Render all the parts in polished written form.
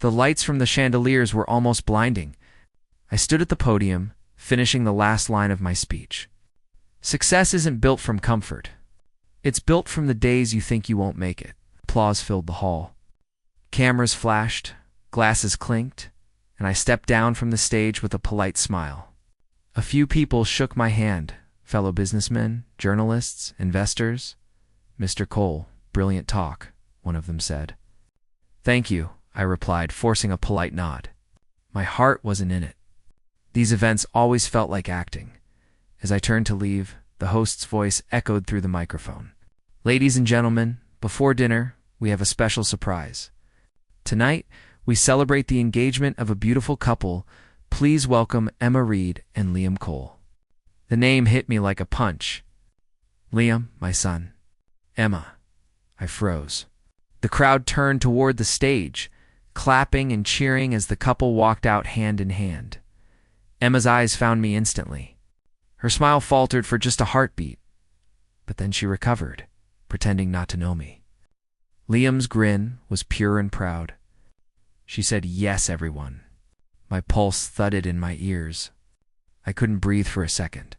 The lights from the chandeliers were almost blinding. I stood at the podium, finishing the last line of my speech. Success isn't built from comfort. It's built from the days you think you won't make it. Applause filled the hall. Cameras flashed, glasses clinked, and I stepped down from the stage with a polite smile. A few people shook my hand, fellow businessmen, journalists, investors. "Mr. Cole, brilliant talk," one of them said. "Thank you," I replied, forcing a polite nod. My heart wasn't in it. These events always felt like acting. As I turned to leave, the host's voice echoed through the microphone. "Ladies and gentlemen, before dinner, we have a special surprise. Tonight, we celebrate the engagement of a beautiful couple. Please welcome Emma Reed and Liam Cole." The name hit me like a punch. Liam, my son. Emma. I froze. The crowd turned toward the stage, clapping and cheering as the couple walked out hand in hand. Emma's eyes found me instantly. Her smile faltered for just a heartbeat, but then she recovered, pretending not to know me. Liam's grin was pure and proud. She said, "Yes, everyone." My pulse thudded in my ears. I couldn't breathe for a second.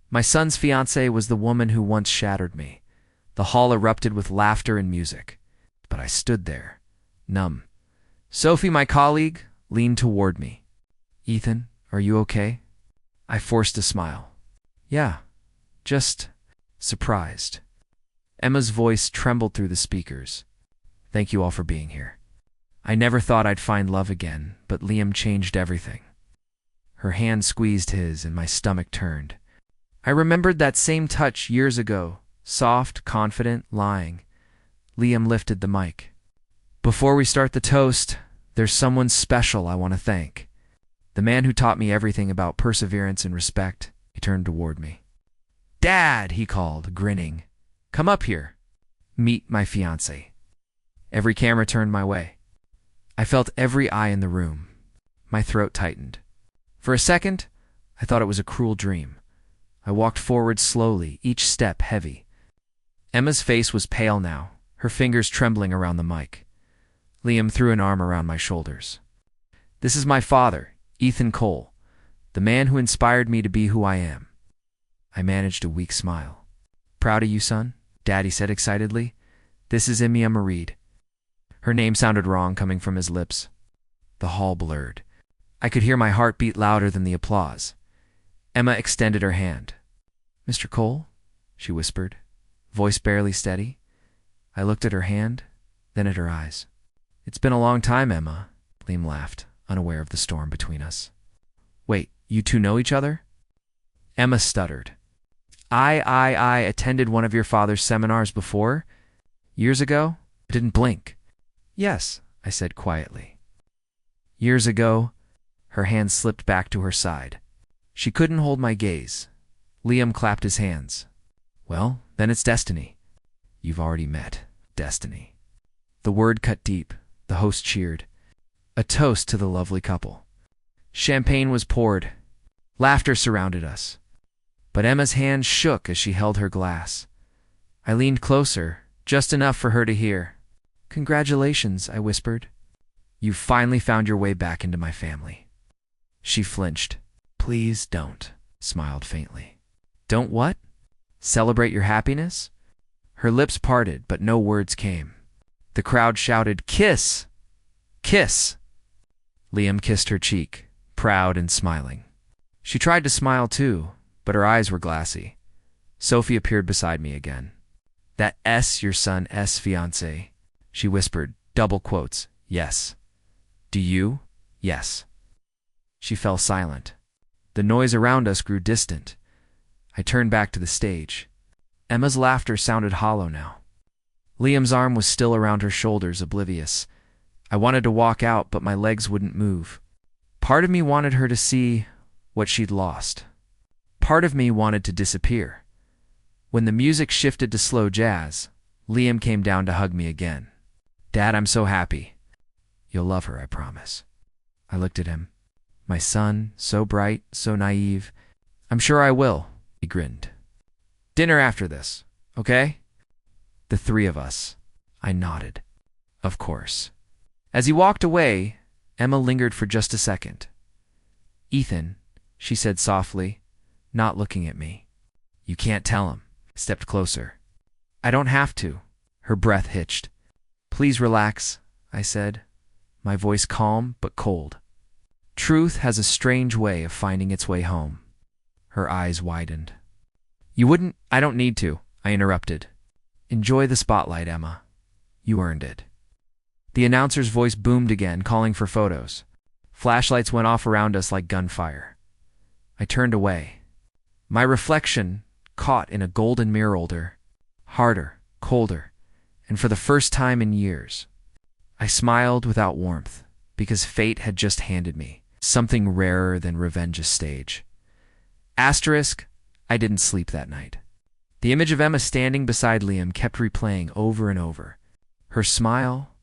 My son's fiancée was the woman who once shattered me. The hall erupted with laughter and music, but I stood there, numb. Sophie, my colleague, leaned toward me. "Ethan, are you okay?" I forced a smile. "Yeah, just surprised." Emma's voice trembled through the speakers. "Thank you all for being here. I never thought I'd find love again, but Liam changed everything." Her hand squeezed his and my stomach turned. I remembered that same touch years ago, soft, confident, lying. Liam lifted the mic. "Before we start the toast, there's someone special I want to thank. The man who taught me everything about perseverance and respect." He turned toward me. "Dad," he called, grinning. "Come up here. Meet my fiancé." Every camera turned my way. I felt every eye in the room. My throat tightened. For a second, I thought it was a cruel dream. I walked forward slowly, each step heavy. Emma's face was pale now, her fingers trembling around the mic. Liam threw an arm around my shoulders. "This is my father, Ethan Cole, the man who inspired me to be who I am." I managed a weak smile. "Proud of you, son," Daddy said excitedly. "This is Emma Reed." Her name sounded wrong coming from his lips. The hall blurred. I could hear my heart beat louder than the applause. Emma extended her hand. "Mr. Cole?" she whispered, voice barely steady. I looked at her hand, then at her eyes. "It's been a long time, Emma," Liam laughed, unaware of the storm between us. "Wait, you two know each other?" Emma stuttered. I attended one of your father's seminars before. Years ago?" I didn't blink. "Yes," I said quietly. "Years ago." Her hand slipped back to her side. She couldn't hold my gaze. Liam clapped his hands. "Well, then it's destiny." "You've already met destiny." The word cut deep. The host cheered. A toast to the lovely couple. Champagne was poured. Laughter surrounded us. But Emma's hand shook as she held her glass. I leaned closer, just enough for her to hear. "Congratulations," I whispered. "You've finally found your way back into my family." She flinched. "Please don't," smiled faintly. "Don't what?" "Celebrate your happiness?" Her lips parted, but no words came. The crowd shouted, "Kiss! Kiss!" Liam kissed her cheek, proud and smiling. She tried to smile too, but her eyes were glassy. Sophie appeared beside me again. "That S your son S fiancé," she whispered, double quotes, "Yes." "Do you?" "Yes." She fell silent. The noise around us grew distant. I turned back to the stage. Emma's laughter sounded hollow now. Liam's arm was still around her shoulders, oblivious. I wanted to walk out, but my legs wouldn't move. Part of me wanted her to see what she'd lost. Part of me wanted to disappear. When the music shifted to slow jazz, Liam came down to hug me again. "Dad, I'm so happy." "You'll love her, I promise." I looked at him. My son, so bright, so naive. "I'm sure I will," he grinned. "Dinner after this, okay?" "The three of us." I nodded. "Of course." As he walked away, Emma lingered for just a second. "Ethan," she said softly, not looking at me. "You can't tell him." I stepped closer. "I don't have to." Her breath hitched. "Please relax," I said, my voice calm but cold. "Truth has a strange way of finding its way home." Her eyes widened. "You wouldn't—" "I don't need to," I interrupted. "Enjoy the spotlight, Emma. You earned it." The announcer's voice boomed again, calling for photos. Flashlights went off around us like gunfire. I turned away. My reflection caught in a golden mirror, older, harder, colder, and for the first time in years, I smiled without warmth, because fate had just handed me something rarer than revenge's stage. Asterisk, I didn't sleep that night. The image of Emma standing beside Liam kept replaying over and over. Her smile,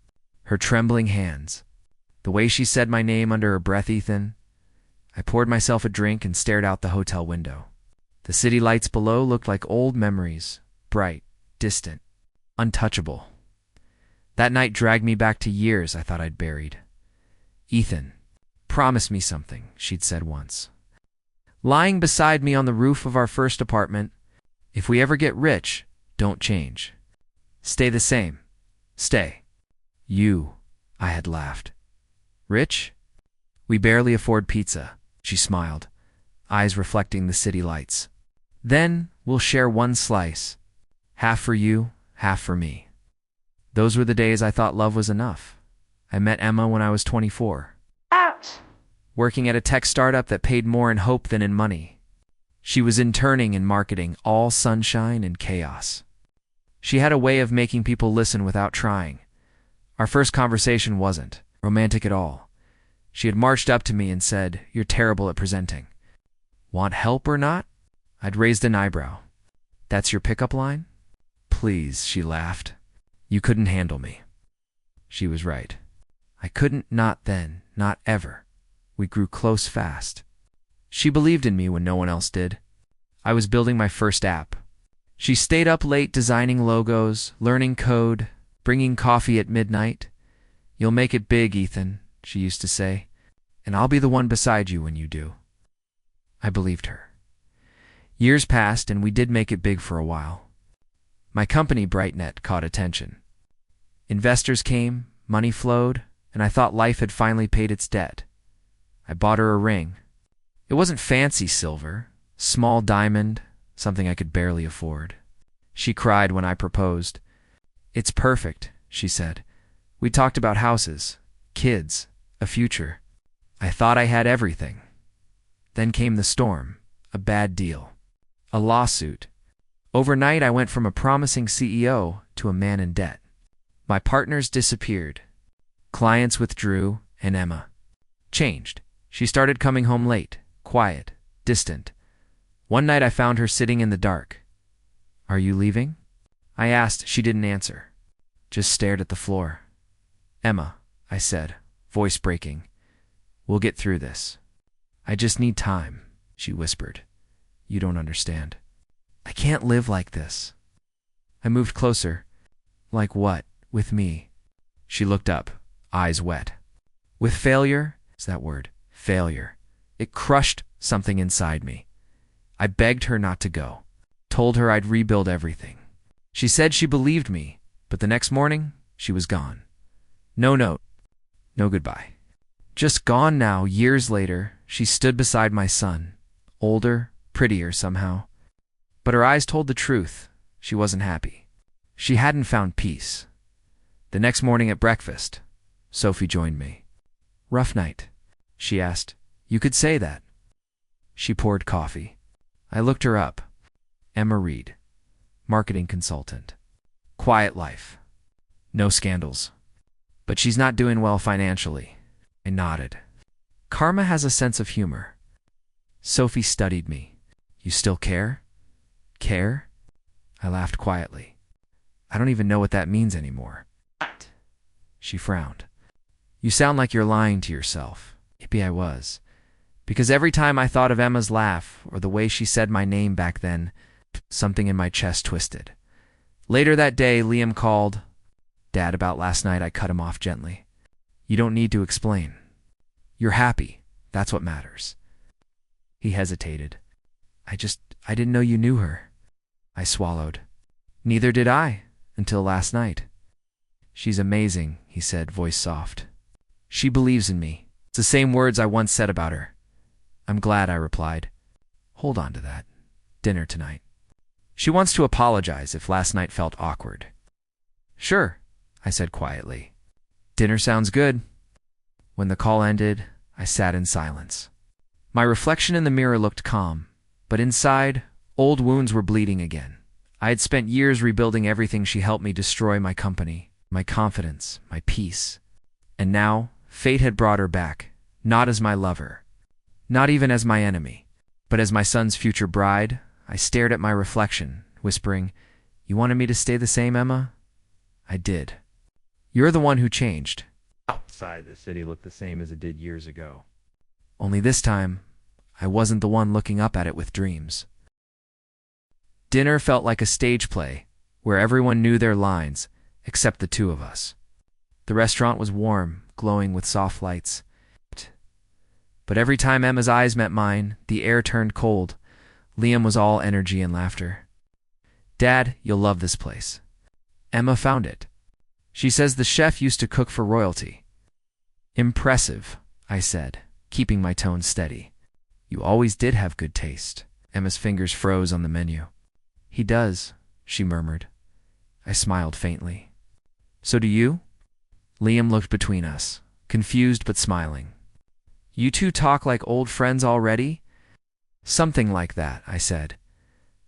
her trembling hands, the way she said my name under her breath, "Ethan." I poured myself a drink and stared out the hotel window. The city lights below looked like old memories, bright, distant, untouchable. That night dragged me back to years I thought I'd buried. "Ethan, promise me something," she'd said once, lying beside me on the roof of our first apartment. "If we ever get rich, don't change. Stay the same. Stay." "You," I had laughed. "Rich? We barely afford pizza," she smiled, eyes reflecting the city lights. "Then we'll share one slice. Half for you, half for me." Those were the days I thought love was enough. I met Emma when I was 24. Ouch! Working at a tech startup that paid more in hope than in money. She was interning in marketing, all sunshine and chaos. She had a way of making people listen without trying. Our first conversation wasn't romantic at all. She had marched up to me and said, "You're terrible at presenting." "Want help or not?" I'd raised an eyebrow. "That's your pickup line?" "Please," she laughed. "You couldn't handle me." She was right. I couldn't, not then, not ever. We grew close fast. She believed in me when no one else did. I was building my first app. She stayed up late designing logos, learning code, bringing coffee at midnight. "You'll make it big, Ethan," she used to say, "and I'll be the one beside you when you do." I believed her. Years passed, and we did make it big for a while. My company, BrightNet, caught attention. Investors came, money flowed, and I thought life had finally paid its debt. I bought her a ring. It wasn't fancy silver, small diamond, something I could barely afford. She cried when I proposed. "It's perfect," she said. We talked about houses, kids, a future. I thought I had everything. Then came the storm, a bad deal, a lawsuit. Overnight, I went from a promising CEO to a man in debt. My partners disappeared. Clients withdrew, and Emma changed. She started coming home late, quiet, distant. One night I found her sitting in the dark. "Are you leaving?" I asked. She didn't answer, just stared at the floor. "Emma," I said, voice breaking, "we'll get through this." "I just need time," she whispered. "You don't understand. I can't live like this." I moved closer. "Like what? With me?" She looked up, eyes wet. "With failure?" Is that word, failure. It crushed something inside me. I begged her not to go, told her I'd rebuild everything. She said she believed me, but the next morning, she was gone. No note, no goodbye. Just gone now. Years later, she stood beside my son, older, prettier somehow. But her eyes told the truth. She wasn't happy. She hadn't found peace. The next morning at breakfast, Sophie joined me. "Rough night?" she asked. "You could say that." She poured coffee. I looked her up. Emma Reed, marketing consultant. Quiet life. No scandals. But she's not doing well financially. I nodded. Karma has a sense of humor. Sophie studied me. "You still care?" "Care?" I laughed quietly. "I don't even know what that means anymore." She frowned. "You sound like you're lying to yourself." Maybe I was. Because every time I thought of Emma's laugh or the way she said my name back then, something in my chest twisted. Later that day, Liam called. "Dad, about last night," I cut him off gently. "You don't need to explain. You're happy. That's what matters. He hesitated. I didn't know you knew her. I swallowed. Neither did I, until last night. She's amazing, he said, voice soft. She believes in me. It's the same words I once said about her. I'm glad, I replied. Hold on to that. Dinner tonight. She wants to apologize if last night felt awkward. Sure, I said quietly. Dinner sounds good. When the call ended, I sat in silence. My reflection in the mirror looked calm, but inside, old wounds were bleeding again. I had spent years rebuilding everything she helped me destroy: my company, my confidence, my peace. And now, fate had brought her back, not as my lover, not even as my enemy, but as my son's future bride. I stared at my reflection, whispering, You wanted me to stay the same, Emma? I did. You're the one who changed. Outside, the city looked the same as it did years ago. Only this time, I wasn't the one looking up at it with dreams. Dinner felt like a stage play, where everyone knew their lines, except the two of us. The restaurant was warm, glowing with soft lights. But every time Emma's eyes met mine, the air turned cold. Liam was all energy and laughter. Dad, you'll love this place. Emma found it. She says the chef used to cook for royalty. Impressive, I said, keeping my tone steady. You always did have good taste. Emma's fingers froze on the menu. He does, she murmured. I smiled faintly. So do you? Liam looked between us, confused but smiling. You two talk like old friends already? Something like that, I said.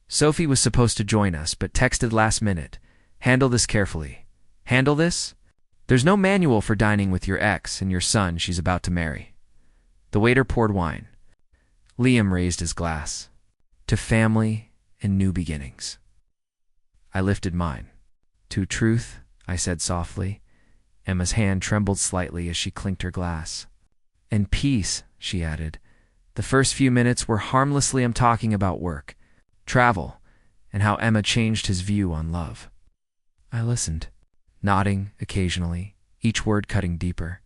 Sophie was supposed to join us, but texted last minute. Handle this carefully. Handle this? There's no manual for dining with your ex and your son she's about to marry. The waiter poured wine. Liam raised his glass. To family and new beginnings. I lifted mine. To truth, I said softly. Emma's hand trembled slightly as she clinked her glass. And peace, she added. The first few minutes were harmless Liam talking about work, travel, and how Emma changed his view on love. I listened, nodding occasionally, each word cutting deeper.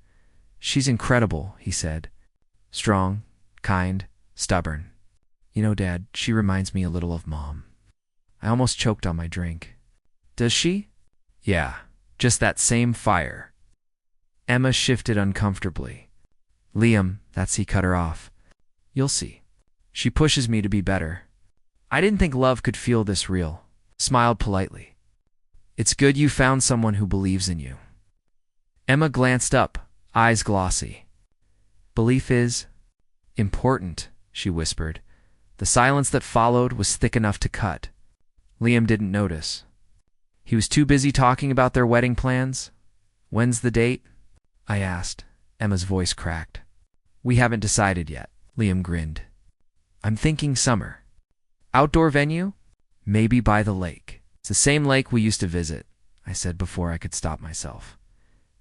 She's incredible, he said. Strong, kind, stubborn. You know, Dad, she reminds me a little of Mom. I almost choked on my drink. Does she? Yeah, just that same fire. Emma shifted uncomfortably. Liam, he cut her off. You'll see. She pushes me to be better. I didn't think love could feel this real. Smiled politely. It's good you found someone who believes in you. Emma glanced up, eyes glossy. Belief is important, she whispered. The silence that followed was thick enough to cut. Liam didn't notice. He was too busy talking about their wedding plans. When's the date? I asked. Emma's voice cracked. We haven't decided yet, Liam grinned. I'm thinking summer. Outdoor venue? Maybe by the lake. It's the same lake we used to visit, I said before I could stop myself.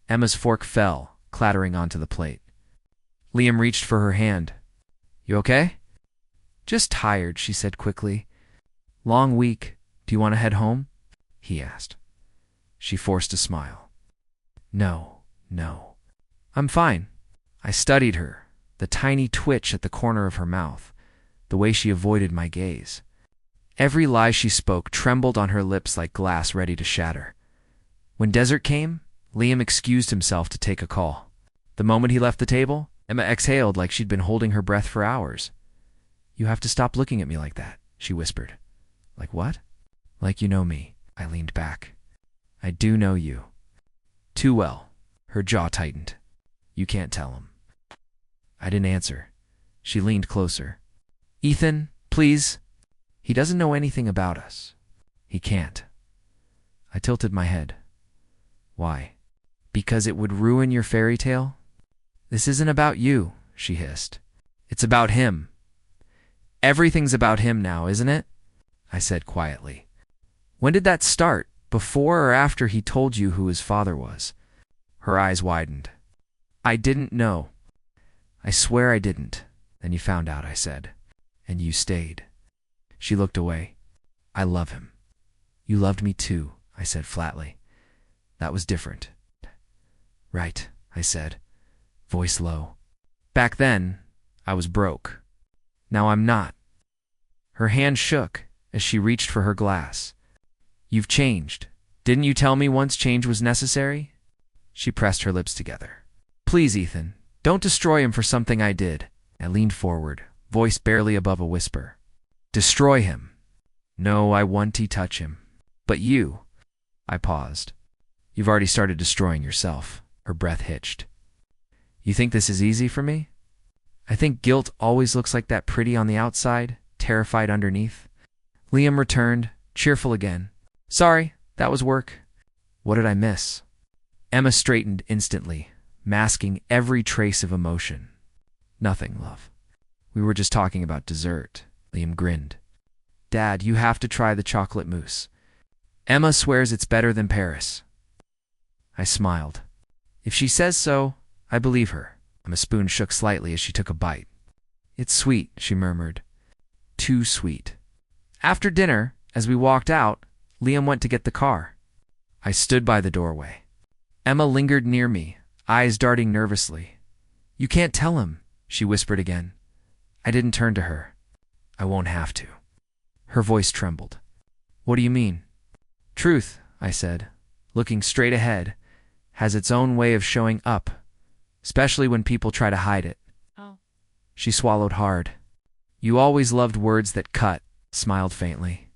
Emma's fork fell, clattering onto the plate. Liam reached for her hand. You okay? Just tired, she said quickly. Long week. Do you want to head home? He asked. She forced a smile. No. I'm fine. I studied her, the tiny twitch at the corner of her mouth, the way she avoided my gaze. Every lie she spoke trembled on her lips like glass ready to shatter. When dessert came, Liam excused himself to take a call. The moment he left the table, Emma exhaled like she'd been holding her breath for hours. You have to stop looking at me like that, she whispered. Like what? Like you know me. I leaned back. I do know you. Too well. Her jaw tightened. You can't tell him. I didn't answer. She leaned closer. Ethan, please. He doesn't know anything about us. He can't. I tilted my head. Why? Because it would ruin your fairy tale? This isn't about you, she hissed. It's about him. Everything's about him now, isn't it? I said quietly. When did that start? Before or after he told you who his father was? Her eyes widened. I didn't know. I swear I didn't. Then you found out, I said. And you stayed. She looked away. I love him. You loved me too, I said flatly. That was different. Right, I said, voice low. Back then, I was broke. Now I'm not. Her hand shook as she reached for her glass. You've changed. Didn't you tell me once change was necessary? She pressed her lips together. Please, Ethan, don't destroy him for something I did. I leaned forward, voice barely above a whisper. Destroy him. No, I want to touch him. But you. I paused. You've already started destroying yourself. Her breath hitched. You think this is easy for me? I think guilt always looks like that pretty on the outside, terrified underneath. Liam returned, cheerful again. Sorry, that was work. What did I miss? Emma straightened instantly, masking every trace of emotion. Nothing, love. We were just talking about dessert. Liam grinned. Dad, you have to try the chocolate mousse. Emma swears it's better than Paris. I smiled. If she says so, I believe her. Emma's spoon shook slightly as she took a bite. It's sweet, she murmured. Too sweet. After dinner, as we walked out, Liam went to get the car. I stood by the doorway. Emma lingered near me, eyes darting nervously. You can't tell him, she whispered again. I didn't turn to her. I won't have to. Her voice trembled. What do you mean? Truth, I said, looking straight ahead, has its own way of showing up, especially when people try to hide it. Oh. She swallowed hard. You always loved words that cut, smiled faintly.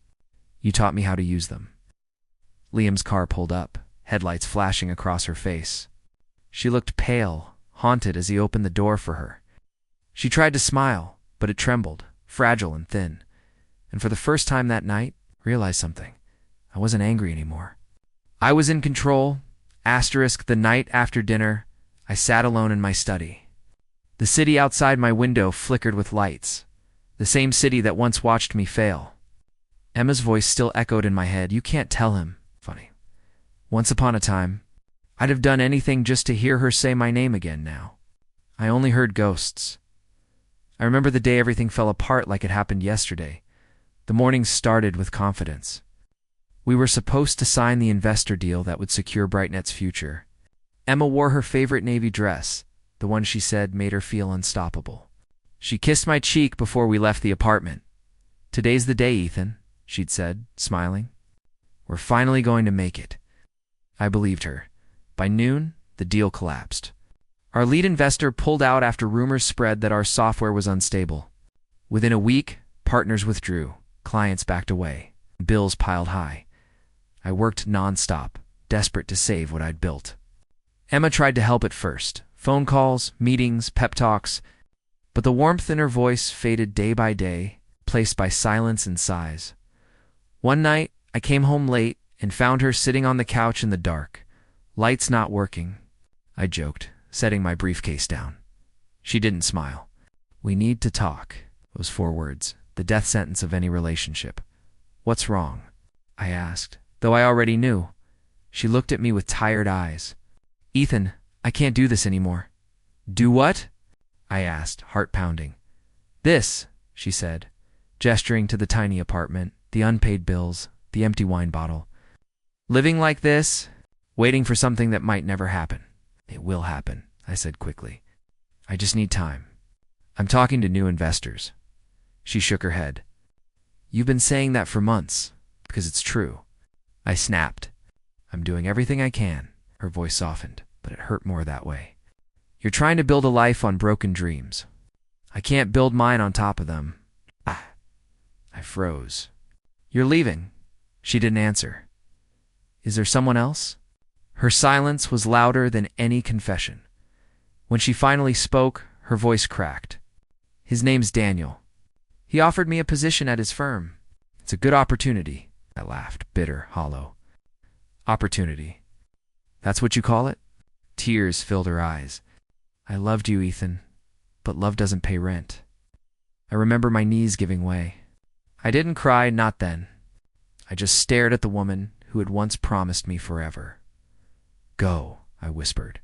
You taught me how to use them. Liam's car pulled up, headlights flashing across her face. She looked pale, haunted as he opened the door for her. She tried to smile, but it trembled, fragile and thin. And for the first time that night, realized something. I wasn't angry anymore. I was in control. The night after dinner, I sat alone in my study. The city outside my window flickered with lights. The same city that once watched me fail. Emma's voice still echoed in my head. You can't tell him. Funny. Once upon a time, I'd have done anything just to hear her say my name again now. I only heard ghosts. I remember the day everything fell apart like it happened yesterday. The morning started with confidence. We were supposed to sign the investor deal that would secure BrightNet's future. Emma wore her favorite navy dress, the one she said made her feel unstoppable. She kissed my cheek before we left the apartment. Today's the day, Ethan, she'd said, smiling. We're finally going to make it. I believed her. By noon, the deal collapsed. Our lead investor pulled out after rumors spread that our software was unstable. Within a week, partners withdrew, clients backed away, bills piled high. I worked nonstop, desperate to save what I'd built. Emma tried to help at first. Phone calls, meetings, pep talks. But the warmth in her voice faded day by day, placed by silence and sighs. One night, I came home late and found her sitting on the couch in the dark, lights not working. I joked, setting my briefcase down. She didn't smile. We need to talk. Those 4 words, the death sentence of any relationship. What's wrong? I asked, though I already knew. She looked at me with tired eyes. Ethan, I can't do this anymore. Do what? I asked, heart pounding. This, she said, gesturing to the tiny apartment, the unpaid bills, the empty wine bottle. Living like this, waiting for something that might never happen. It will happen, I said quickly. I just need time. I'm talking to new investors. She shook her head. You've been saying that for months, because it's true. I snapped. I'm doing everything I can. Her voice softened, but it hurt more that way. You're trying to build a life on broken dreams. I can't build mine on top of them. I froze. You're leaving. She didn't answer. Is there someone else? Her silence was louder than any confession. When she finally spoke, her voice cracked. His name's Daniel. He offered me a position at his firm. It's a good opportunity. I laughed, bitter, hollow. Opportunity. That's what you call it? Tears filled her eyes. I loved you, Ethan, but love doesn't pay rent. I remember my knees giving way. I didn't cry, not then. I just stared at the woman who had once promised me forever. Go, I whispered.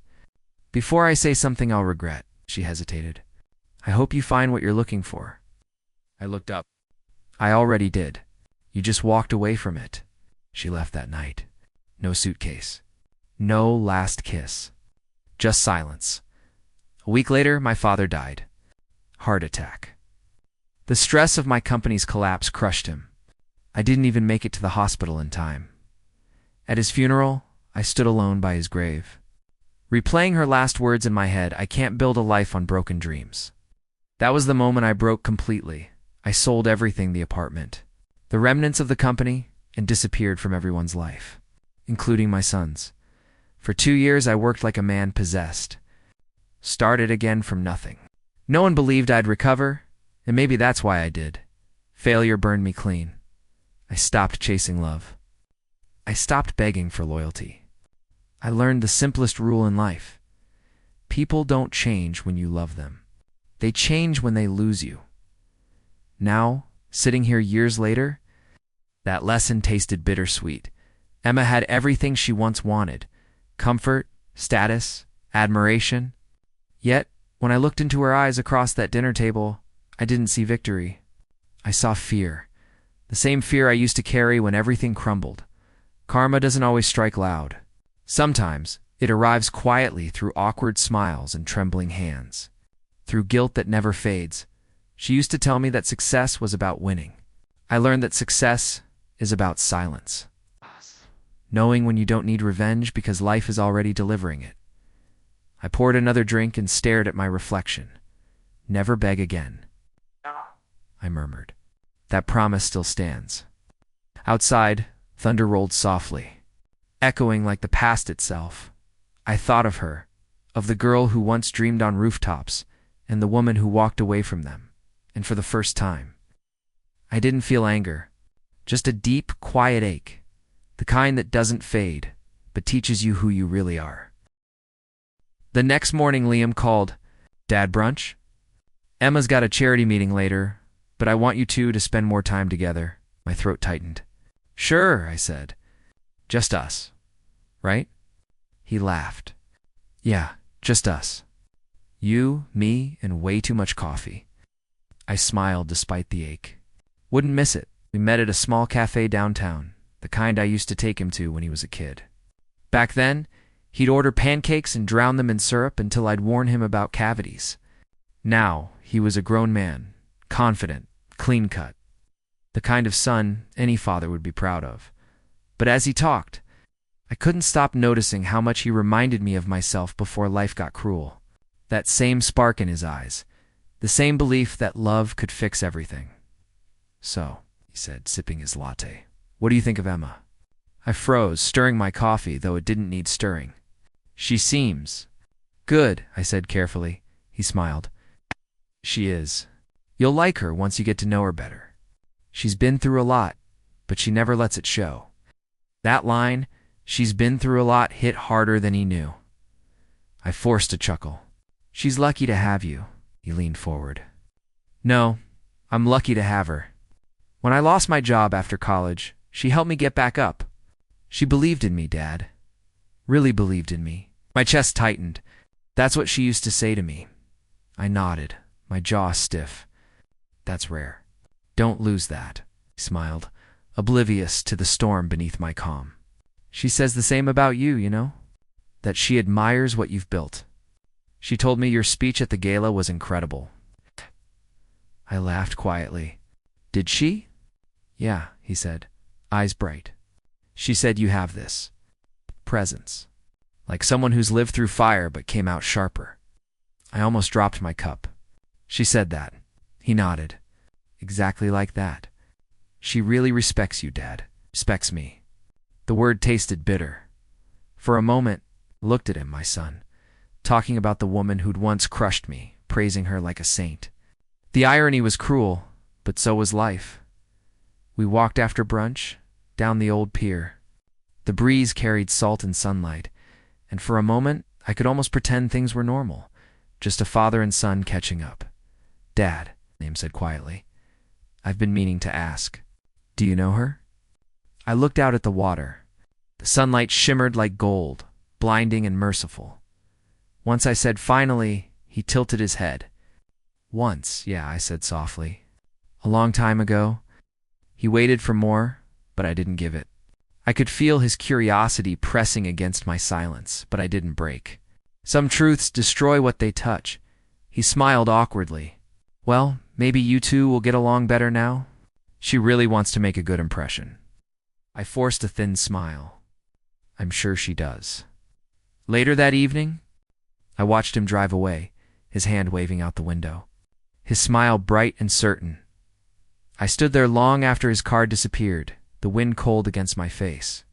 Before I say something I'll regret, she hesitated. I hope you find what you're looking for. I looked up. I already did. You just walked away from it. She left that night. No suitcase. No last kiss. Just silence. A week later, my father died. Heart attack. The stress of my company's collapse crushed him. I didn't even make it to the hospital in time. At his funeral, I stood alone by his grave. Replaying her last words in my head, I can't build a life on broken dreams. That was the moment I broke completely. I sold everything, the apartment, the remnants of the company, and disappeared from everyone's life, including my son's. For 2 years, I worked like a man possessed. Started again from nothing. No one believed I'd recover, and maybe that's why I did. Failure burned me clean. I stopped chasing love. I stopped begging for loyalty. I learned the simplest rule in life. People don't change when you love them. They change when they lose you. Now, sitting here years later, that lesson tasted bittersweet. Emma had everything she once wanted: comfort, status, admiration. Yet, when I looked into her eyes across that dinner table, I didn't see victory. I saw fear. The same fear I used to carry when everything crumbled. Karma doesn't always strike loud. Sometimes, it arrives quietly through awkward smiles and trembling hands. Through guilt that never fades. She used to tell me that success was about winning. I learned that success is about silence. Knowing when you don't need revenge because life is already delivering it. I poured another drink and stared at my reflection. Never beg again, I murmured. That promise still stands. Outside, thunder rolled softly, echoing like the past itself. I thought of her, of the girl who once dreamed on rooftops, and the woman who walked away from them, and for the first time. I didn't feel anger, just a deep, quiet ache, the kind that doesn't fade, but teaches you who you really are. The next morning, Liam called. "Dad, brunch?" "Emma's got a charity meeting later, but I want you two to spend more time together." My throat tightened. "Sure," I said. "Just us, right?" He laughed. "Yeah, just us. You, me, and way too much coffee." I smiled despite the ache. Wouldn't miss it. We met at a small cafe downtown, the kind I used to take him to when he was a kid. Back then, he'd order pancakes and drown them in syrup until I'd warn him about cavities. Now, he was a grown man, confident, clean-cut, the kind of son any father would be proud of. But as he talked, I couldn't stop noticing how much he reminded me of myself before life got cruel. That same spark in his eyes, the same belief that love could fix everything. "So," he said, sipping his latte, "what do you think of Emma?" I froze, stirring my coffee, though it didn't need stirring. "She seems good," I said carefully. He smiled. "She is. You'll like her once you get to know her better. She's been through a lot, but she never lets it show." That line, "she's been through a lot," hit harder than he knew. I forced a chuckle. "She's lucky to have you." He leaned forward. "No, I'm lucky to have her. When I lost my job after college, she helped me get back up. She believed in me, Dad. Really believed in me." My chest tightened. "That's what she used to say to me." I nodded, my jaw stiff. "That's rare. Don't lose that," he smiled, oblivious to the storm beneath my calm. "She says the same about you, you know? That she admires what you've built. She told me your speech at the gala was incredible." I laughed quietly. "Did she?" "Yeah," he said, eyes bright. "She said you have this presence, like someone who's lived through fire but came out sharper." I almost dropped my cup. "She said that." He nodded. "Exactly like that. She really respects you, Dad. Respects me." The word tasted bitter. For a moment, I looked at him, my son, talking about the woman who'd once crushed me, praising her like a saint. The irony was cruel, but so was life. We walked after brunch, down the old pier. The breeze carried salt and sunlight, and for a moment, I could almost pretend things were normal, just a father and son catching up. "Dad," Liam said quietly, "I've been meaning to ask. Do you know her?" I looked out at the water. The sunlight shimmered like gold, blinding and merciful. Once I said finally, he tilted his head. "Once, yeah," I said softly. "A long time ago." He waited for more, but I didn't give it. I could feel his curiosity pressing against my silence, but I didn't break. Some truths destroy what they touch. He smiled awkwardly. Well, maybe you two will get along better now? She really wants to make a good impression. I forced a thin smile. I'm sure she does. Later that evening, I watched him drive away, his hand waving out the window, his smile bright and certain. I stood there long after his car disappeared, the wind cold against my face.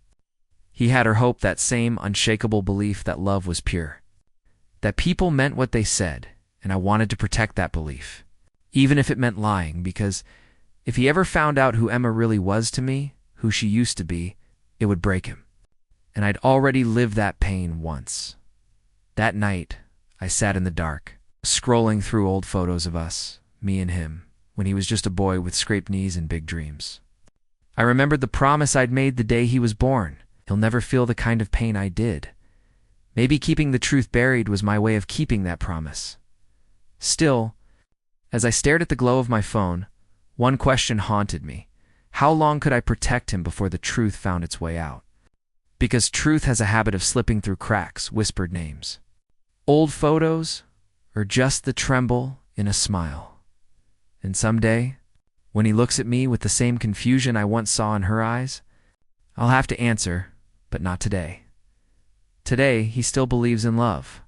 He had her hope, that same unshakable belief that love was pure, that people meant what they said, and I wanted to protect that belief, even if it meant lying, because if he ever found out who Emma really was to me, who she used to be, it would break him. And I'd already lived that pain once. That night, I sat in the dark, scrolling through old photos of us, me and him, when he was just a boy with scraped knees and big dreams. I remembered the promise I'd made the day he was born. He'll never feel the kind of pain I did. Maybe keeping the truth buried was my way of keeping that promise. Still, as I stared at the glow of my phone, one question haunted me. How long could I protect him before the truth found its way out? Because truth has a habit of slipping through cracks, whispered names. Old photos, or just the tremble in a smile. And someday, when he looks at me with the same confusion I once saw in her eyes, I'll have to answer, but not today. Today, he still believes in love,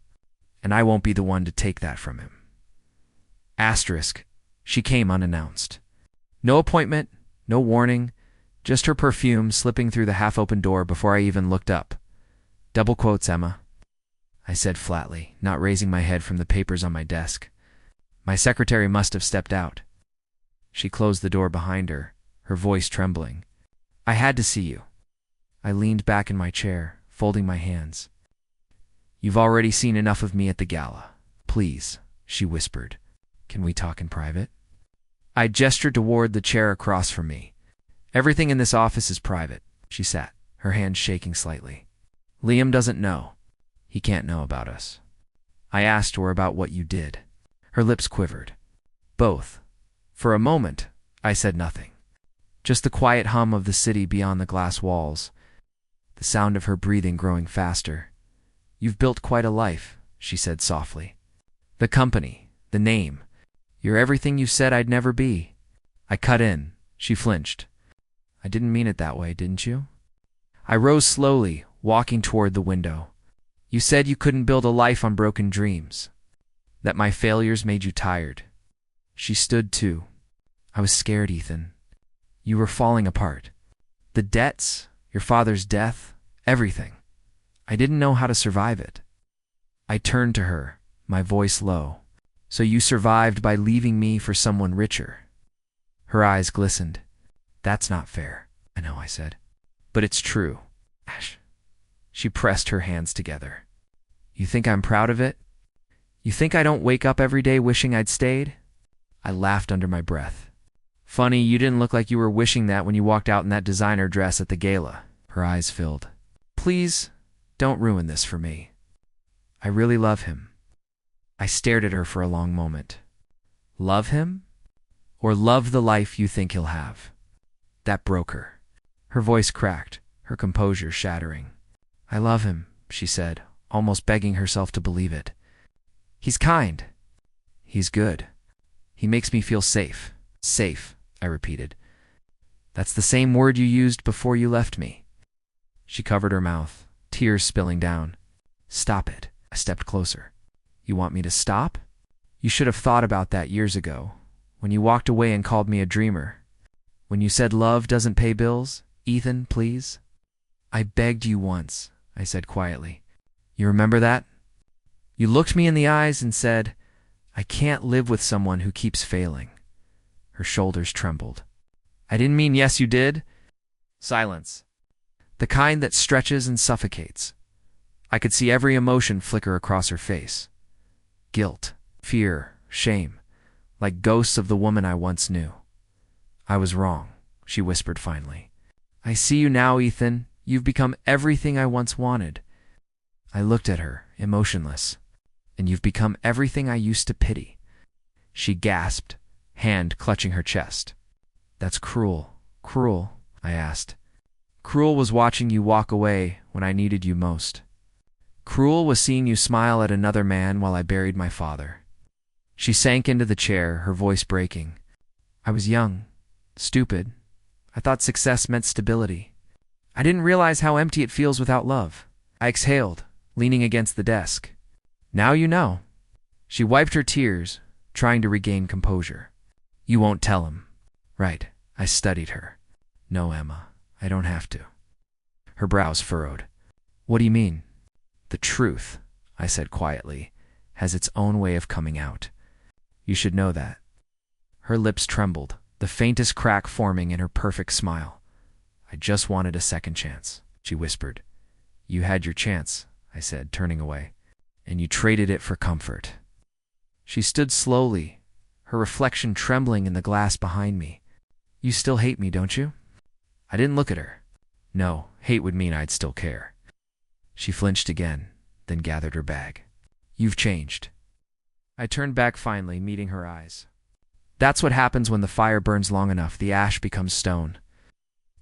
and I won't be the one to take that from him. Asterisk. She came unannounced. No appointment, no warning, just her perfume slipping through the half-open door before I even looked up. Double quotes, Emma, I said flatly, not raising my head from the papers on my desk. My secretary must have stepped out. She closed the door behind her, her voice trembling. I had to see you. I leaned back in my chair, folding my hands. You've already seen enough of me at the gala. Please, she whispered. Can we talk in private? I gestured toward the chair across from me. Everything in this office is private, she sat, her hand shaking slightly. Liam doesn't know. He can't know about us. I asked her about what you did. Her lips quivered. Both. For a moment, I said nothing. Just the quiet hum of the city beyond the glass walls, the sound of her breathing growing faster. You've built quite a life, she said softly. The company, the name. You're everything you said I'd never be. I cut in. She flinched. I didn't mean it that way, didn't you? I rose slowly, walking toward the window. You said you couldn't build a life on broken dreams, that my failures made you tired. She stood too. I was scared, Ethan. You were falling apart. The debts, your father's death, everything. I didn't know how to survive it. I turned to her, my voice low. So you survived by leaving me for someone richer. Her eyes glistened. That's not fair. I know, I said. But it's true. Ash. She pressed her hands together. You think I'm proud of it? You think I don't wake up every day wishing I'd stayed? I laughed under my breath. Funny, you didn't look like you were wishing that when you walked out in that designer dress at the gala. Her eyes filled. Please, don't ruin this for me. I really love him. I stared at her for a long moment. Love him? Or love the life you think he'll have? That broke her. Her voice cracked, her composure shattering. I love him, she said, almost begging herself to believe it. He's kind. He's good. He makes me feel safe. Safe, I repeated. That's the same word you used before you left me. She covered her mouth, tears spilling down. Stop it. I stepped closer. You want me to stop? You should have thought about that years ago, when you walked away and called me a dreamer. When you said love doesn't pay bills, Ethan, please. I begged you once, I said quietly. You remember that? You looked me in the eyes and said, I can't live with someone who keeps failing. Her shoulders trembled. I didn't mean yes, you did. Silence. The kind that stretches and suffocates. I could see every emotion flicker across her face. Guilt, fear, shame, like ghosts of the woman I once knew. I was wrong, she whispered finally. I see you now, Ethan. You've become everything I once wanted. I looked at her, emotionless. And you've become everything I used to pity. She gasped, hand clutching her chest. That's cruel. Cruel, I asked. Cruel was watching you walk away when I needed you most. Cruel was seeing you smile at another man while I buried my father. She sank into the chair, her voice breaking. I was young, stupid. I thought success meant stability. I didn't realize how empty it feels without love. I exhaled, leaning against the desk. Now you know. She wiped her tears, trying to regain composure. You won't tell him. Right, I studied her. No, Emma, I don't have to. Her brows furrowed. What do you mean? The truth, I said quietly, has its own way of coming out. You should know that. Her lips trembled, the faintest crack forming in her perfect smile. I just wanted a second chance, she whispered. You had your chance, I said, turning away, and you traded it for comfort. She stood slowly, her reflection trembling in the glass behind me. You still hate me, don't you? I didn't look at her. No, hate would mean I'd still care. She flinched again, then gathered her bag. You've changed. I turned back finally, meeting her eyes. That's what happens when the fire burns long enough, the ash becomes stone.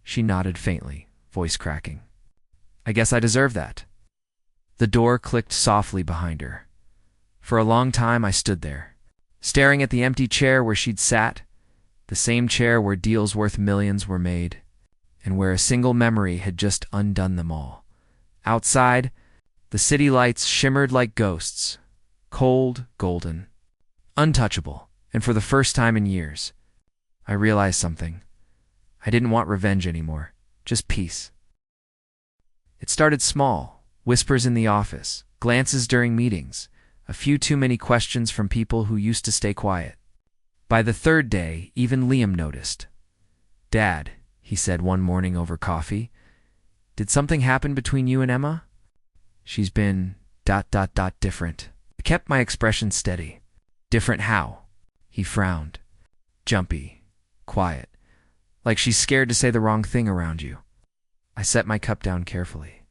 She nodded faintly, voice cracking. I guess I deserve that. The door clicked softly behind her. For a long time I stood there, staring at the empty chair where she'd sat, the same chair where deals worth millions were made, and where a single memory had just undone them all. Outside, the city lights shimmered like ghosts, cold, golden, untouchable, and for the first time in years, I realized something. I didn't want revenge anymore, just peace. It started small, whispers in the office, glances during meetings, a few too many questions from people who used to stay quiet. By the third day, even Liam noticed. Dad, he said one morning over coffee, did something happen between you and Emma? She's been ... different. I kept my expression steady. Different how? He frowned. Jumpy, quiet, like she's scared to say the wrong thing around you. I set my cup down carefully.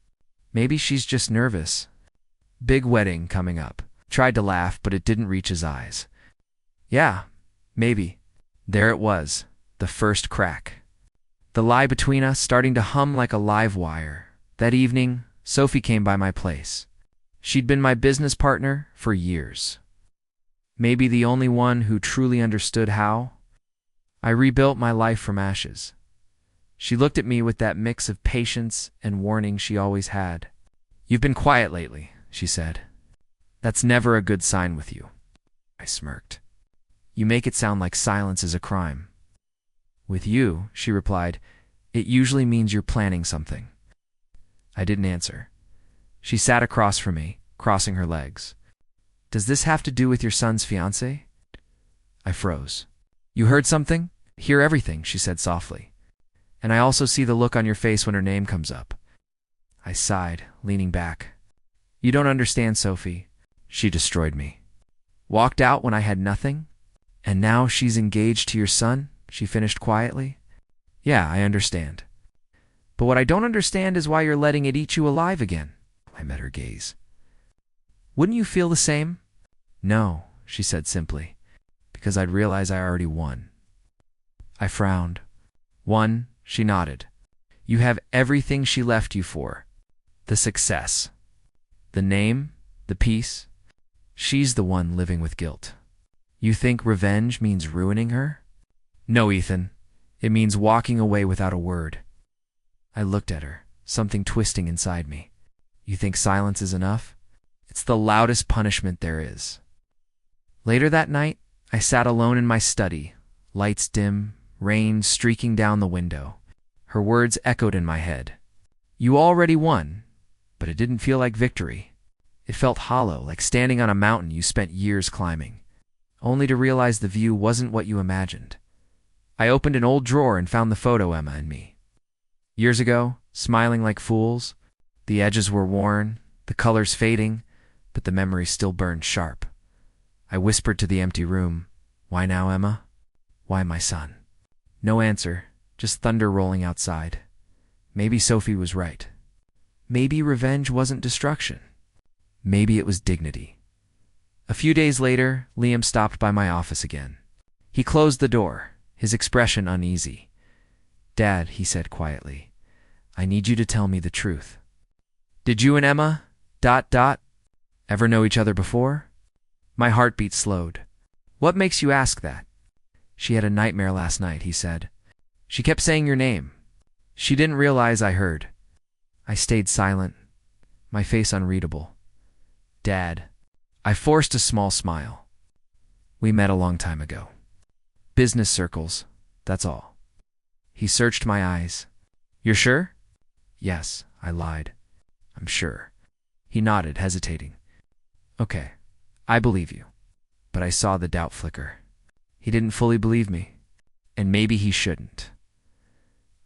Maybe she's just nervous. Big wedding coming up. Tried to laugh, but it didn't reach his eyes. Yeah, maybe. There it was, the first crack. The lie between us starting to hum like a live wire. That evening, Sophie came by my place. She'd been my business partner for years. Maybe the only one who truly understood how. I rebuilt my life from ashes. She looked at me with that mix of patience and warning she always had. You've been quiet lately, she said. That's never a good sign with you. I smirked. You make it sound like silence is a crime. With you, she replied, it usually means you're planning something. I didn't answer. She sat across from me, crossing her legs. Does this have to do with your son's fiancé? I froze. You heard something? Hear everything, she said softly. And I also see the look on your face when her name comes up. I sighed, leaning back. You don't understand, Sophie. She destroyed me. Walked out when I had nothing? And now she's engaged to your son? She finished quietly. Yeah, I understand. But what I don't understand is why you're letting it eat you alive again. I met her gaze. Wouldn't you feel the same? No, she said simply, because I'd realize I already won. I frowned. Won, she nodded. You have everything she left you for. The success. The name, the peace. She's the one living with guilt. You think revenge means ruining her? No, Ethan. It means walking away without a word. I looked at her, something twisting inside me. You think silence is enough? It's the loudest punishment there is. Later that night, I sat alone in my study, lights dim, rain streaking down the window. Her words echoed in my head. You already won, but it didn't feel like victory. It felt hollow, like standing on a mountain you spent years climbing, only to realize the view wasn't what you imagined. I opened an old drawer and found the photo Emma and me. Years ago, smiling like fools. The edges were worn, the colors fading, but the memory still burned sharp. I whispered to the empty room, Why now, Emma? Why my son? No answer, just thunder rolling outside. Maybe Sophie was right. Maybe revenge wasn't destruction. Maybe it was dignity. A few days later, Liam stopped by my office again. He closed the door, his expression uneasy. Dad, he said quietly, I need you to tell me the truth. Did you and Emma ... Dot dot. Ever know each other before? My heartbeat slowed. What makes you ask that? She had a nightmare last night, he said. She kept saying your name. She didn't realize I heard. I stayed silent, my face unreadable. Dad. I forced a small smile. We met a long time ago. Business circles, that's all. He searched my eyes. You're sure? Yes, I lied. I'm sure. He nodded, hesitating. Okay, I believe you. But I saw the doubt flicker. He didn't fully believe me, and maybe he shouldn't.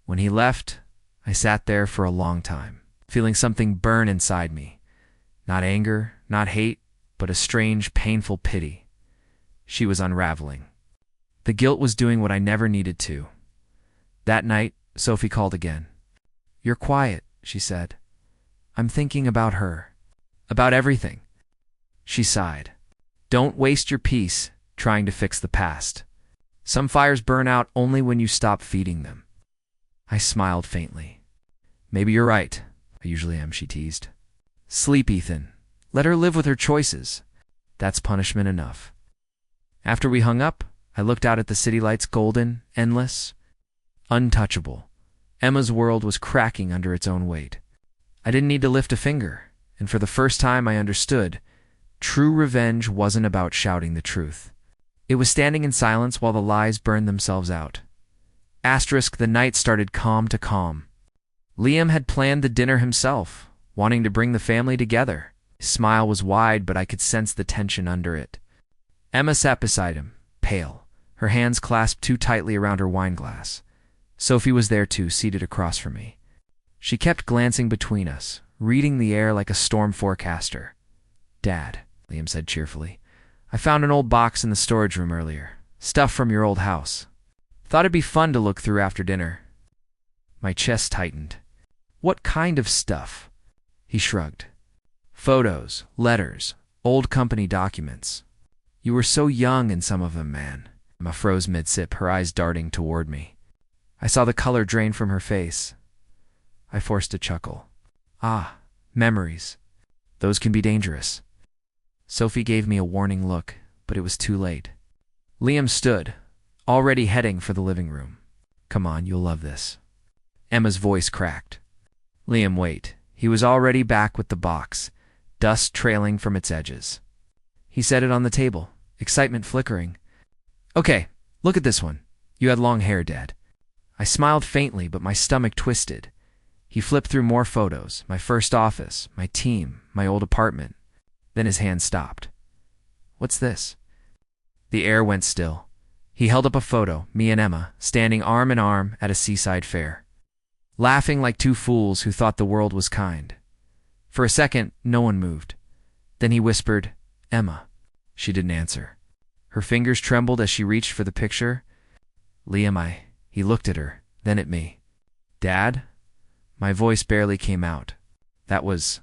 When he left, I sat there for a long time, feeling something burn inside me. Not anger, not hate, but a strange, painful pity. She was unraveling. The guilt was doing what I never needed to. That night, Sophie called again. You're quiet, she said. I'm thinking about her. About everything. She sighed. Don't waste your peace trying to fix the past. Some fires burn out only when you stop feeding them. I smiled faintly. Maybe you're right. I usually am, she teased. Sleep, Ethan. Let her live with her choices. That's punishment enough. After we hung up, I looked out at the city lights, golden, endless, untouchable. Emma's world was cracking under its own weight. I didn't need to lift a finger, and for the first time I understood, true revenge wasn't about shouting the truth. It was standing in silence while the lies burned themselves out. Asterisk, the night started calm to calm. Liam had planned the dinner himself, wanting to bring the family together. His smile was wide, but I could sense the tension under it. Emma sat beside him, pale, her hands clasped too tightly around her wine glass. Sophie was there too, seated across from me. She kept glancing between us, reading the air like a storm forecaster. Dad, Liam said cheerfully, I found an old box in the storage room earlier. Stuff from your old house. Thought it'd be fun to look through after dinner. My chest tightened. What kind of stuff? He shrugged. Photos, letters, old company documents. You were so young in some of them, man. Emma froze mid-sip, her eyes darting toward me. I saw the color drain from her face. I forced a chuckle. Ah, memories. Those can be dangerous. Sophie gave me a warning look, but it was too late. Liam stood, already heading for the living room. Come on, you'll love this. Emma's voice cracked. Liam, wait. He was already back with the box, dust trailing from its edges. He set it on the table, excitement flickering. Okay, look at this one. You had long hair, Dad. I smiled faintly, but my stomach twisted. He flipped through more photos, my first office, my team, my old apartment. Then his hand stopped. What's this? The air went still. He held up a photo, me and Emma, standing arm in arm at a seaside fair, laughing like two fools who thought the world was kind. For a second, no one moved. Then he whispered, Emma. She didn't answer. Her fingers trembled as she reached for the picture. Liam, he looked at her, then at me. Dad? My voice barely came out. That was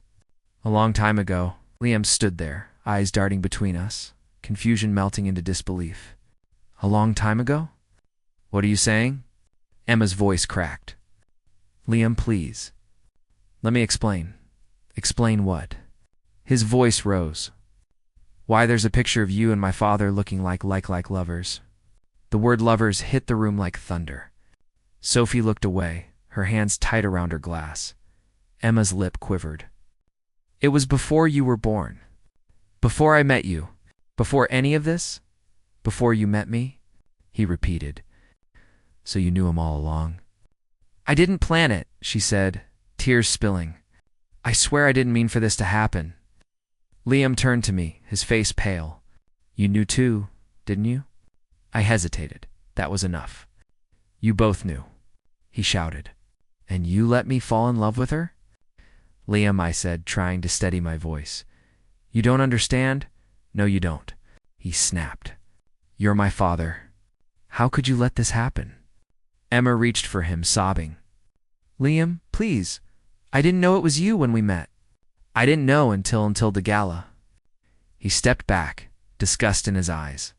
a long time ago. Liam stood there, eyes darting between us, confusion melting into disbelief. A long time ago? What are you saying? Emma's voice cracked. Liam, please. Let me explain. Explain what? His voice rose. Why, there's a picture of you and my father looking like lovers. The word lovers hit the room like thunder. Sophie looked away, her hands tight around her glass. Emma's lip quivered. It was before you were born. Before I met you. Before any of this? Before you met me? He repeated. So you knew him all along? I didn't plan it, she said, tears spilling. I swear I didn't mean for this to happen. Liam turned to me, his face pale. You knew too, didn't you? I hesitated. That was enough. You both knew, he shouted. And you let me fall in love with her? Liam, I said, trying to steady my voice. You don't understand? No, you don't. He snapped. You're my father. How could you let this happen? Emma reached for him, sobbing. Liam, please. I didn't know it was you when we met. I didn't know until the gala. He stepped back, disgust in his eyes.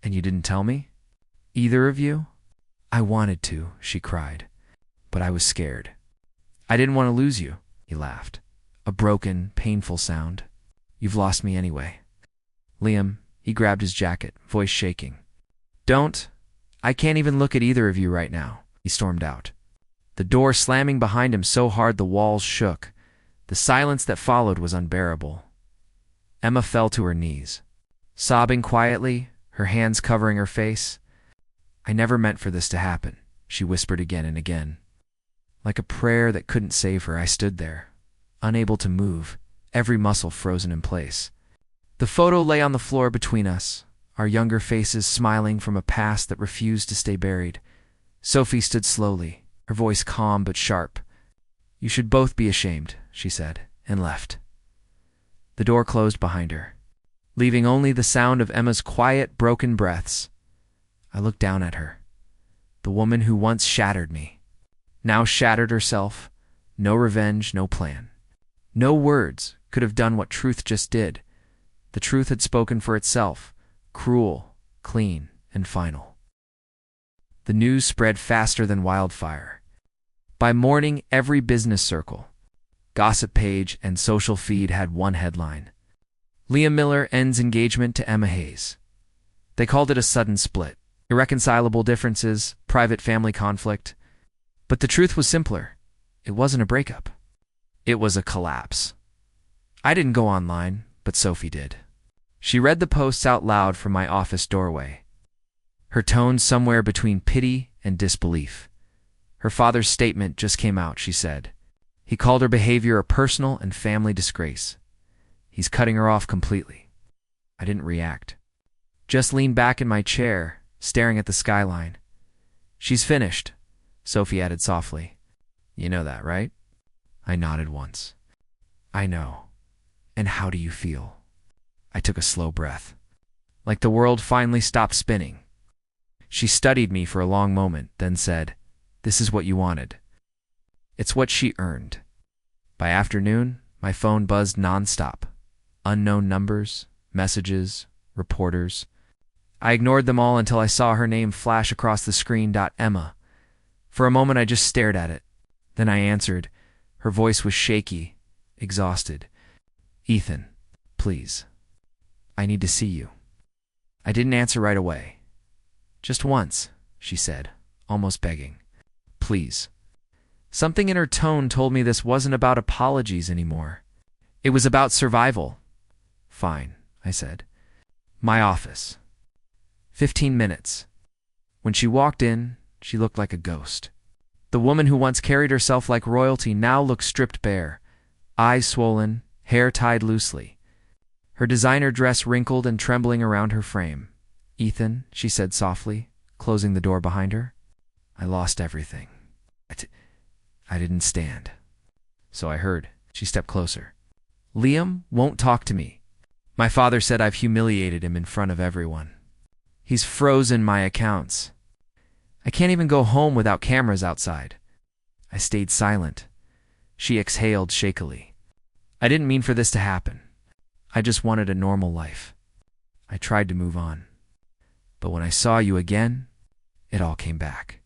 And you didn't tell me? Either of you? I wanted to, she cried. But I was scared. I didn't want to lose you, he laughed. A broken, painful sound. You've lost me anyway. Liam, he grabbed his jacket, voice shaking. Don't. I can't even look at either of you right now, he stormed out. The door slamming behind him so hard the walls shook. The silence that followed was unbearable. Emma fell to her knees, sobbing quietly, her hands covering her face. I never meant for this to happen, she whispered again and again. Like a prayer that couldn't save her, I stood there, unable to move, every muscle frozen in place. The photo lay on the floor between us, our younger faces smiling from a past that refused to stay buried. Sophie stood slowly, her voice calm but sharp. You should both be ashamed, she said, and left. The door closed behind her, leaving only the sound of Emma's quiet, broken breaths. I looked down at her. The woman who once shattered me, now shattered herself. No revenge, no plan. No words could have done what truth just did. The truth had spoken for itself, cruel, clean, and final. The news spread faster than wildfire. By morning, every business circle, gossip page, and social feed had one headline. Liam Miller ends engagement to Emma Hayes. They called it a sudden split, irreconcilable differences, private family conflict. But the truth was simpler. It wasn't a breakup. It was a collapse. I didn't go online, but Sophie did. She read the posts out loud from my office doorway, her tone somewhere between pity and disbelief. Her father's statement just came out, she said. He called her behavior a personal and family disgrace. He's cutting her off completely. I didn't react. Just leaned back in my chair, staring at the skyline. She's finished, Sophie added softly. You know that, right? I nodded once. I know. And how do you feel? I took a slow breath. Like the world finally stopped spinning. She studied me for a long moment, then said, This is what you wanted. It's what she earned. By afternoon, my phone buzzed nonstop. Unknown numbers, messages, reporters. I ignored them all until I saw her name flash across the screen. Emma. For a moment I just stared at it. Then I answered. Her voice was shaky, exhausted. Ethan, please. I need to see you. I didn't answer right away. Just once, she said, almost begging. Please. Something in her tone told me this wasn't about apologies anymore. It was about survival. Fine, I said. My office. 15 minutes. When she walked in, she looked like a ghost. The woman who once carried herself like royalty now looked stripped bare, eyes swollen, hair tied loosely. Her designer dress wrinkled and trembling around her frame. Ethan, she said softly, closing the door behind her. I lost everything. I didn't stand. So I heard. She stepped closer. Liam won't talk to me. My father said I've humiliated him in front of everyone. He's frozen my accounts. I can't even go home without cameras outside. I stayed silent. She exhaled shakily. I didn't mean for this to happen. I just wanted a normal life. I tried to move on. But when I saw you again, it all came back.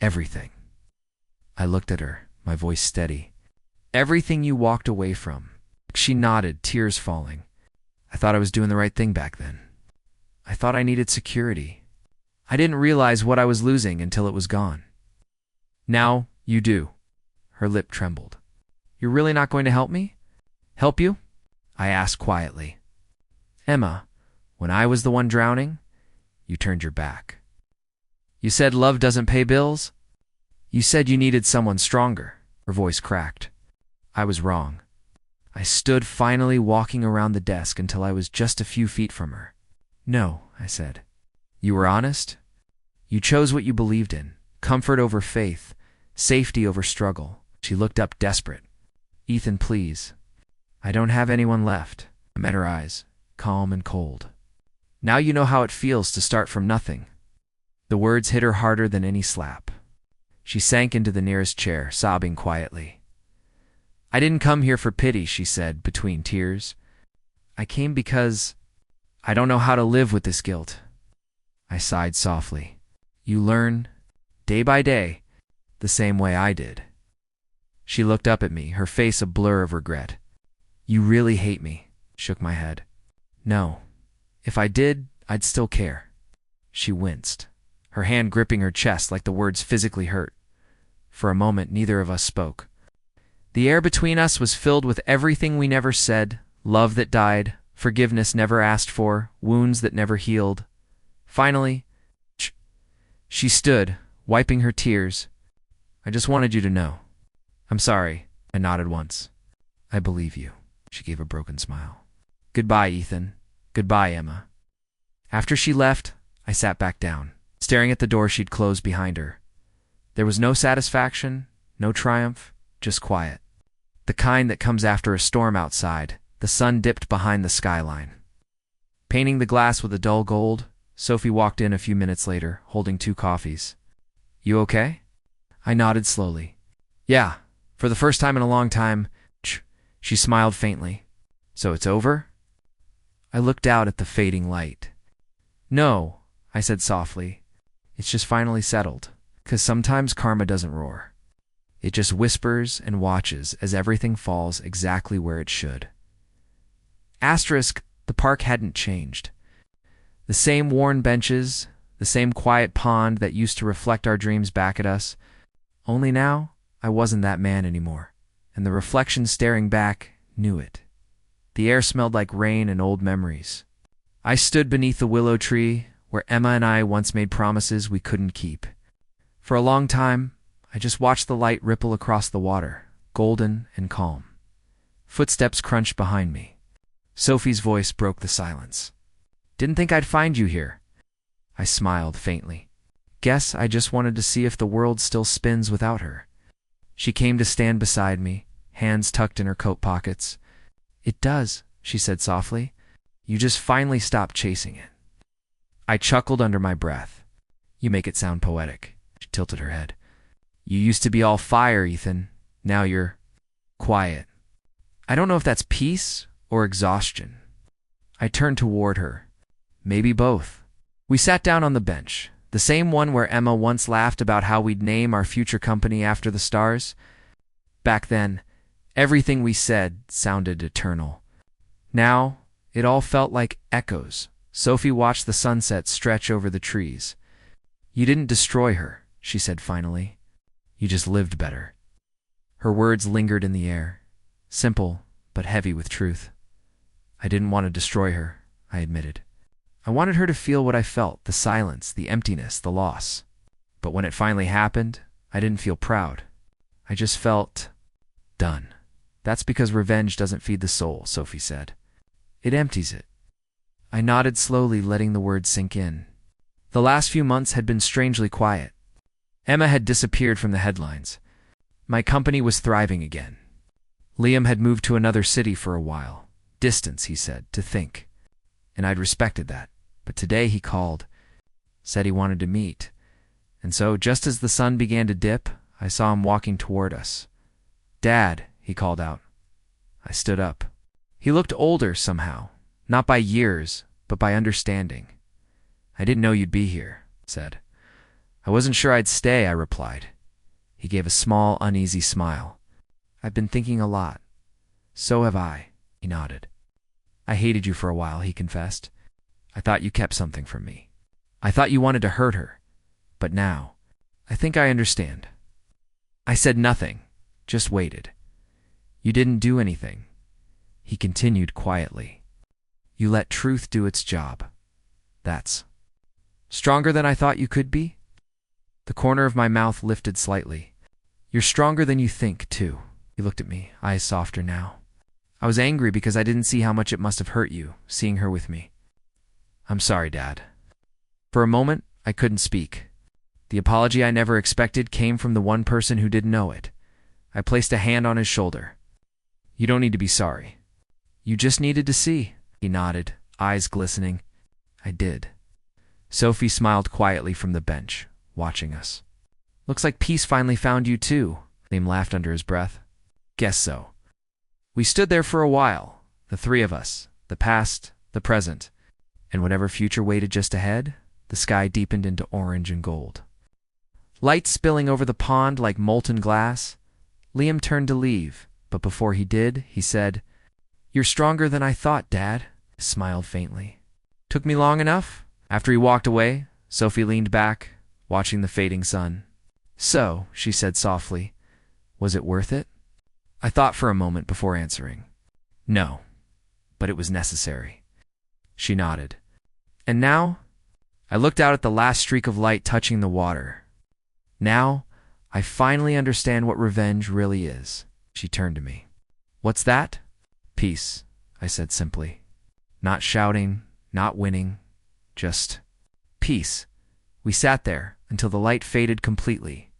Everything. I looked at her, my voice steady. Everything you walked away from. She nodded, tears falling. I thought I was doing the right thing back then. I thought I needed security. I didn't realize what I was losing until it was gone. Now, you do. Her lip trembled. You're really not going to help me? Help you? I asked quietly. Emma, when I was the one drowning, you turned your back. You said love doesn't pay bills? You said you needed someone stronger. Her voice cracked. I was wrong. I stood finally walking around the desk until I was just a few feet from her. No, I said. You were honest. You chose what you believed in, comfort over faith, safety over struggle. She looked up desperate. Ethan, please. I don't have anyone left. I met her eyes, calm and cold. Now you know how it feels to start from nothing. The words hit her harder than any slap. She sank into the nearest chair, sobbing quietly. I didn't come here for pity, she said, between tears. I came because I don't know how to live with this guilt. I sighed softly. You learn, day by day, the same way I did. She looked up at me, her face a blur of regret. You really hate me, shook my head. No. If I did, I'd still care. She winced, her hand gripping her chest like the words physically hurt. For a moment, neither of us spoke. The air between us was filled with everything we never said, love that died, forgiveness never asked for, wounds that never healed. Finally, she stood, wiping her tears. I just wanted you to know. I'm sorry, I nodded once. I believe you, she gave a broken smile. Goodbye, Ethan. Goodbye, Emma. After she left, I sat back down, staring at the door she'd closed behind her. There was no satisfaction, no triumph, just quiet. The kind that comes after a storm outside, the sun dipped behind the skyline. Painting the glass with a dull gold, Sophie walked in a few minutes later, holding 2 coffees. You okay? I nodded slowly. Yeah, for the first time in a long time. She smiled faintly. So it's over? I looked out at the fading light. No, I said softly. It's just finally settled. 'Cause sometimes karma doesn't roar. It just whispers and watches as everything falls exactly where it should. Asterisk, the park hadn't changed. The same worn benches, the same quiet pond that used to reflect our dreams back at us. Only now, I wasn't that man anymore, and the reflection staring back knew it. The air smelled like rain and old memories. I stood beneath the willow tree, where Emma and I once made promises we couldn't keep. For a long time, I just watched the light ripple across the water, golden and calm. Footsteps crunched behind me. Sophie's voice broke the silence. Didn't think I'd find you here. I smiled faintly. Guess I just wanted to see if the world still spins without her. She came to stand beside me, hands tucked in her coat pockets. It does, she said softly. You just finally stopped chasing it. I chuckled under my breath. You make it sound poetic. She tilted her head. You used to be all fire, Ethan. Now you're quiet. I don't know if that's peace or exhaustion. I turned toward her. Maybe both. We sat down on the bench, the same one where Emma once laughed about how we'd name our future company after the stars. Back then, everything we said sounded eternal. Now, it all felt like echoes. Sophie watched the sunset stretch over the trees. You didn't destroy her, she said finally. You just lived better. Her words lingered in the air, simple but heavy with truth. I didn't want to destroy her, I admitted. I wanted her to feel what I felt, the silence, the emptiness, the loss. But when it finally happened, I didn't feel proud. I just felt done. That's because revenge doesn't feed the soul, Sophie said. It empties it. I nodded slowly, letting the words sink in. The last few months had been strangely quiet. Emma had disappeared from the headlines. My company was thriving again. Liam had moved to another city for a while. Distance, he said, to think. And I'd respected that. But today he called, said he wanted to meet. And so, just as the sun began to dip, I saw him walking toward us. Dad, he called out. I stood up. He looked older somehow, not by years, but by understanding. I didn't know you'd be here, he said. I wasn't sure I'd stay, I replied. He gave a small, uneasy smile. I've been thinking a lot. So have I, he nodded. I hated you for a while, he confessed. I thought you kept something from me. I thought you wanted to hurt her. But now, I think I understand. I said nothing, just waited. You didn't do anything. He continued quietly. You let truth do its job. That's stronger than I thought you could be? The corner of my mouth lifted slightly. You're stronger than you think, too. He looked at me, eyes softer now. I was angry because I didn't see how much it must have hurt you, seeing her with me. I'm sorry, Dad. For a moment, I couldn't speak. The apology I never expected came from the one person who didn't know it. I placed a hand on his shoulder. You don't need to be sorry. You just needed to see. He nodded, eyes glistening. I did. Sophie smiled quietly from the bench, watching us. Looks like peace finally found you too, Liam laughed under his breath. Guess so. We stood there for a while, the three of us, the past, the present, and whatever future waited just ahead. The sky deepened into orange and gold. Light spilling over the pond like molten glass. Liam turned to leave, but before he did, he said, You're stronger than I thought, Dad, I smiled faintly. Took me long enough? After he walked away, Sophie leaned back, watching the fading sun. So, she said softly, was it worth it? I thought for a moment before answering. No, but it was necessary. She nodded. And now? I looked out at the last streak of light touching the water. Now, I finally understand what revenge really is. She turned to me. What's that? Peace, I said simply. Not shouting, not winning, just peace. We sat there until the light faded completely,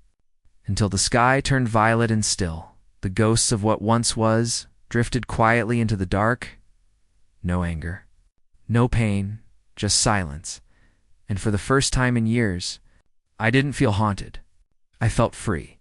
until the sky turned violet and still. The ghosts of what once was drifted quietly into the dark. No anger, no pain, just silence. And for the first time in years, I didn't feel haunted. I felt free.